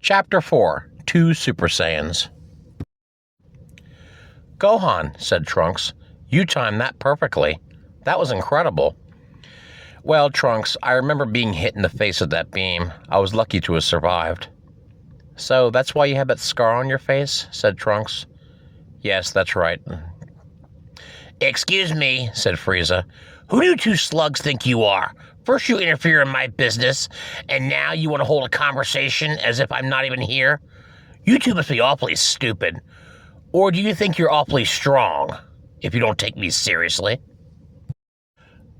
Chapter 4, Two Super Saiyans. Gohan, said Trunks, you timed that perfectly. That was incredible. Well, Trunks, I remember being hit in the face with that beam. I was lucky to have survived. So that's why you have that scar on your face? Said Trunks. Yes, that's right. Excuse me, said Frieza. Who do you two slugs think you are? First you interfere in my business, and now you want to hold a conversation as if I'm not even here? You two must be awfully stupid. Or do you think you're awfully strong, if you don't take me seriously?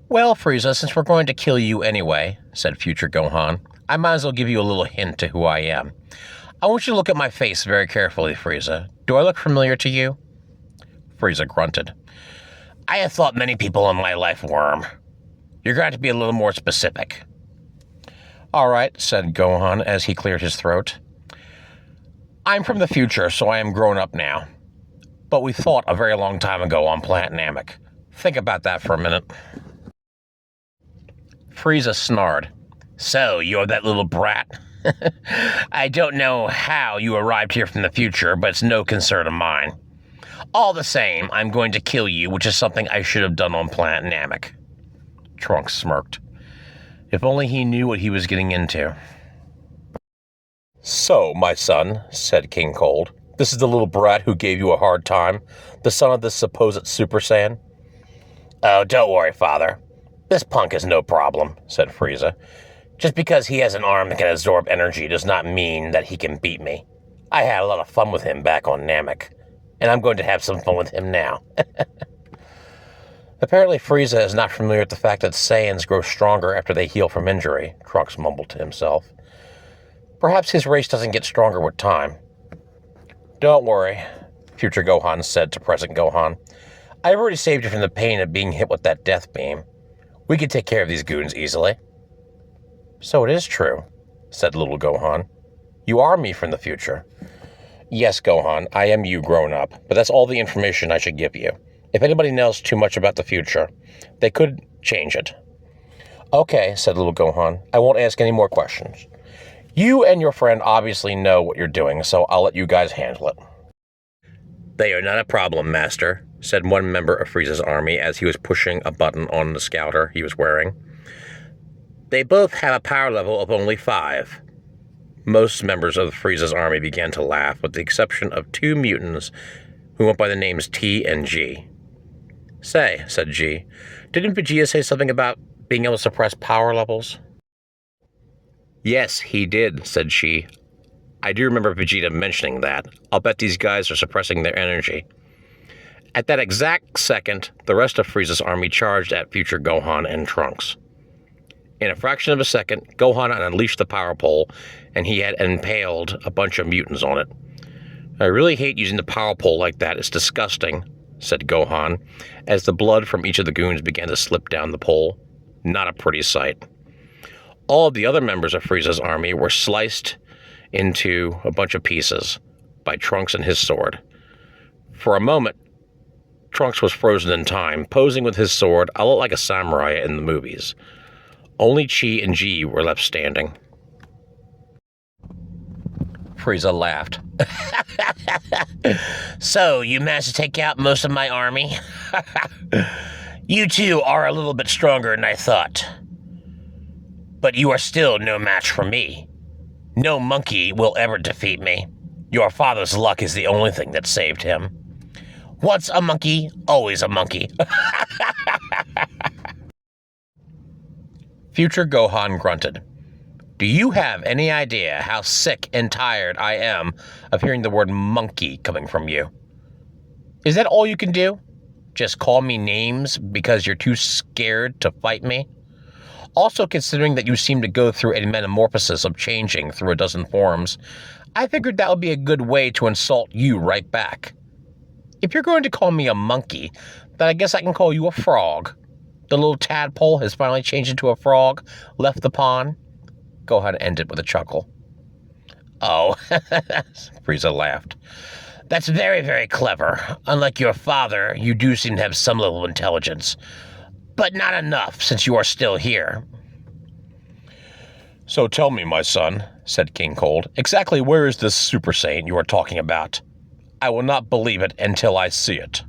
Well, Frieza, since we're going to kill you anyway, said future Gohan, I might as well give you a little hint to who I am. I want you to look at my face very carefully, Frieza. Do I look familiar to you? Frieza grunted. I have thought many people in my life, Worm. You're going to be a little more specific. All right, said Gohan as he cleared his throat. I'm from the future, so I am grown up now. But we fought a very long time ago on planet Namek. Think about that for a minute. Frieza snarled. So, you're that little brat? I don't know how you arrived here from the future, but it's no concern of mine. All the same, I'm going to kill you, which is something I should have done on planet Namek. Trunks smirked. If only he knew what he was getting into. So, my son, said King Cold, this is the little brat who gave you a hard time, the son of this supposed Super Saiyan? Oh, don't worry, father. This punk is no problem, said Frieza. Just because he has an arm that can absorb energy does not mean that he can beat me. I had a lot of fun with him back on Namek, and I'm going to have some fun with him now. Apparently Frieza is not familiar with the fact that Saiyans grow stronger after they heal from injury, Trunks mumbled to himself. Perhaps his race doesn't get stronger with time. Don't worry, future Gohan said to present Gohan. I've already saved you from the pain of being hit with that death beam. We can take care of these goons easily. So it is true, said little Gohan. You are me from the future. Yes, Gohan, I am you grown up, but that's all the information I should give you. If anybody knows too much about the future, they could change it. Okay, said little Gohan. I won't ask any more questions. You and your friend obviously know what you're doing, so I'll let you guys handle it. They are not a problem, Master, said one member of Frieza's army as he was pushing a button on the scouter he was wearing. They both have a power level of only 5. Most members of Frieza's army began to laugh, with the exception of 2 mutants who went by the names T and G. Say, said G, didn't Vegeta say something about being able to suppress power levels? Yes, he did, said she. I do remember Vegeta mentioning that. I'll bet these guys are suppressing their energy. At that exact second, the rest of Frieza's army charged at future Gohan and Trunks. In a fraction of a second, Gohan unleashed the power pole, and he had impaled a bunch of mutants on it. I really hate using the power pole like that. It's disgusting, said Gohan, as the blood from each of the goons began to slip down the pole. Not a pretty sight. All of the other members of Frieza's army were sliced into a bunch of pieces by Trunks and his sword. For a moment, Trunks was frozen in time, posing with his sword a lot like a samurai in the movies. Only Chi and G were left standing. Frieza laughed. So, you managed to take out most of my army? You two are a little bit stronger than I thought. But you are still no match for me. No monkey will ever defeat me. Your father's luck is the only thing that saved him. Once a monkey, always a monkey. Future Gohan grunted. Do you have any idea how sick and tired I am of hearing the word monkey coming from you? Is that all you can do? Just call me names because you're too scared to fight me? Also, considering that you seem to go through a metamorphosis of changing through a dozen forms, I figured that would be a good way to insult you right back. If you're going to call me a monkey, then I guess I can call you a frog. The little tadpole has finally changed into a frog, left the pond. Gohan ended with a chuckle. Oh, Frieza laughed. That's very, very clever. Unlike your father, you do seem to have some level of intelligence. But not enough, since you are still here. So tell me, my son, said King Cold, exactly where is this Super Saiyan you are talking about? I will not believe it until I see it.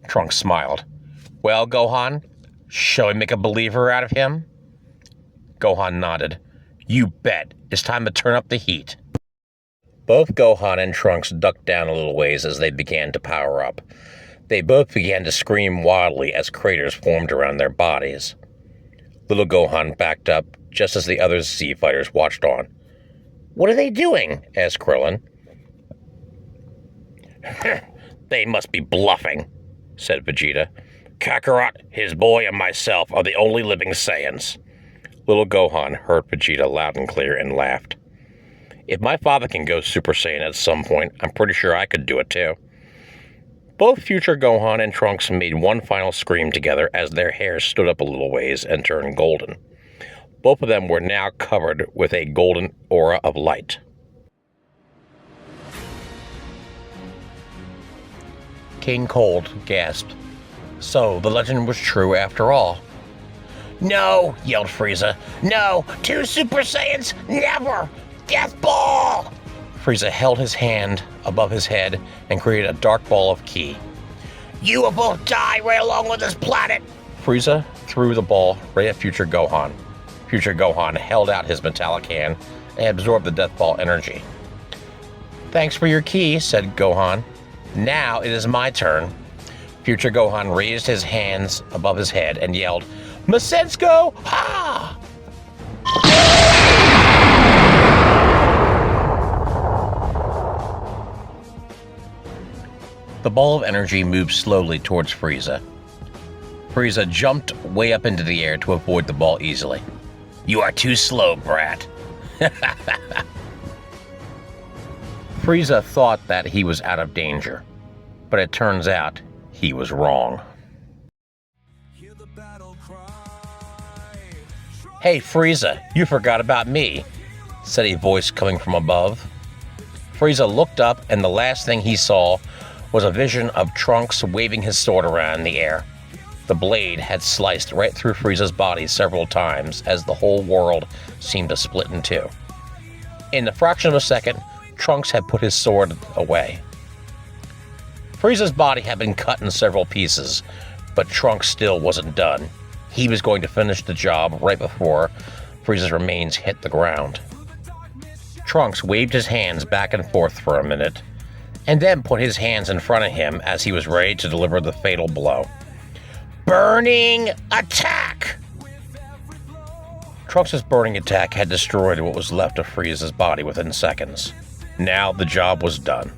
Trunks smiled. Well, Gohan, shall we make a believer out of him? Gohan nodded. You bet. It's time to turn up the heat. Both Gohan and Trunks ducked down a little ways as they began to power up. They both began to scream wildly as craters formed around their bodies. Little Gohan backed up just as the other Z fighters watched on. What are they doing? Asked Krillin. They must be bluffing, said Vegeta. Kakarot, his boy, and myself are the only living Saiyans. Little Gohan heard Vegeta loud and clear and laughed. If my father can go Super Saiyan at some point, I'm pretty sure I could do it too. Both future Gohan and Trunks made one final scream together as their hair stood up a little ways and turned golden. Both of them were now covered with a golden aura of light. King Cold gasped. So, the legend was true after all. No, yelled Frieza. No, 2 Super Saiyans, never! Death Ball! Frieza held his hand above his head and created a dark ball of ki. You will both die right along with this planet! Frieza threw the ball right at future Gohan. Future Gohan held out his metallic hand and absorbed the death ball energy. Thanks for your ki, said Gohan. Now it is my turn. Future Gohan raised his hands above his head and yelled, Masensko! Ha! The ball of energy moved slowly towards Frieza. Frieza jumped way up into the air to avoid the ball easily. You are too slow, brat. Frieza thought that he was out of danger, but it turns out he was wrong. Hey, Frieza, you forgot about me, said a voice coming from above. Frieza looked up, and the last thing he saw was a vision of Trunks waving his sword around in the air. The blade had sliced right through Frieza's body several times as the whole world seemed to split in two. In the fraction of a second, Trunks had put his sword away. Frieza's body had been cut in several pieces, but Trunks still wasn't done. He was going to finish the job right before Frieza's remains hit the ground. Trunks waved his hands back and forth for a minute, and then put his hands in front of him as he was ready to deliver the fatal blow. Burning attack! Trunks' burning attack had destroyed what was left of Frieza's body within seconds. Now the job was done.